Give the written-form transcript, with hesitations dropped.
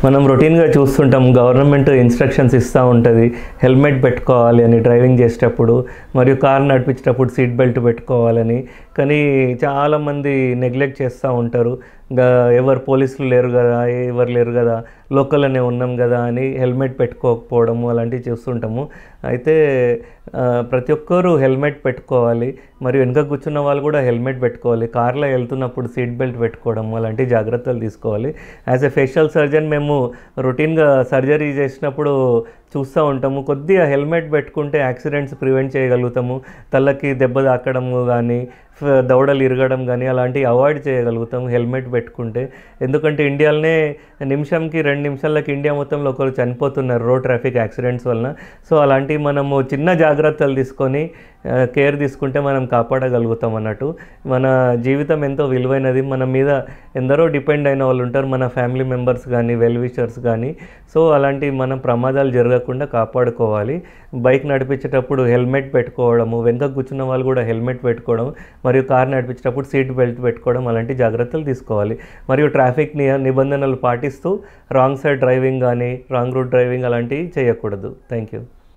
మనం రొటీన్గా చూస్తుంటాం గవర్నమెంట్ ఇన్స్ట్రక్షన్స్ ఇస్తూ ఉంటుంది హెల్మెట్ పెట్టుకోవాలి అని డ్రైవింగ్ చేసేటప్పుడు, మరియు కార్ నడిపించేటప్పుడు సీట్ బెల్ట్ పెట్టుకోవాలని. కానీ చాలామంది నెగ్లెక్ట్ చేస్తూ ఉంటారు. ఎవరు పోలీసులు లేరు కదా, ఎవరు లేరు కదా, లోకల్లోనే ఉన్నాం కదా అని హెల్మెట్ పెట్టుకోకపోవడము అలాంటివి చూస్తుంటాము. అయితే ప్రతి ఒక్కరూ హెల్మెట్ పెట్టుకోవాలి, మరియు వెనుక కూర్చున్న వాళ్ళు కూడా హెల్మెట్ పెట్టుకోవాలి. కార్లో వెళ్తున్నప్పుడు సీట్ బెల్ట్ పెట్టుకోవడం అలాంటి జాగ్రత్తలు తీసుకోవాలి. యాజ్ ఎ ఫేషియల్ సర్జన్ మేము రొటీన్గా సర్జరీ చేసినప్పుడు చూస్తూ ఉంటాము. కొద్దిగా హెల్మెట్ పెట్టుకుంటే యాక్సిడెంట్స్ ప్రివెంట్ చేయగలుగుతాము. తలకి దెబ్బ తాకడము కానీ, దవడలు ఇరగడం కానీ అలాంటివి అవాయిడ్ చేయగలుగుతాము హెల్మెట్ పెట్టుకుంటే. ఎందుకంటే ఇండియాలోనే నిమిషంకి 2 నిమిషాలకి ఇండియా మొత్తంలో ఒకరు చనిపోతున్నారు రోడ్ ట్రాఫిక్ యాక్సిడెంట్స్ వలన. సో అలాంటివి మనము చిన్న జాగ్రత్తలు తీసుకొని కేర్ తీసుకుంటే మనం కాపాడగలుగుతాం అన్నట్టు. మన జీవితం ఎంతో విలువైనది. మన మీద ఎందరో డిపెండ్ అయిన వాళ్ళు ఉంటారు, మన ఫ్యామిలీ మెంబర్స్ కానీ, వెల్ విషర్స్ కానీ. సో అలాంటి మనం ప్రమాదాలు జరగకుండా కాపాడుకోవాలి. బైక్ నడిపించేటప్పుడు హెల్మెట్ పెట్టుకోవడము, వెనుక కూర్చున్న వాళ్ళు కూడా హెల్మెట్ పెట్టుకోవడం, మరియు కార్ నడిపించేటప్పుడు సీట్ బెల్ట్ పెట్టుకోవడం అలాంటి జాగ్రత్తలు తీసుకోవాలి. మరియు ట్రాఫిక్ నిబంధనలు పాటిస్తూ రాంగ్ సైడ్ డ్రైవింగ్ కానీ, రాంగ్ రూట్ డ్రైవింగ్ అలాంటివి చేయకూడదు. Thank you.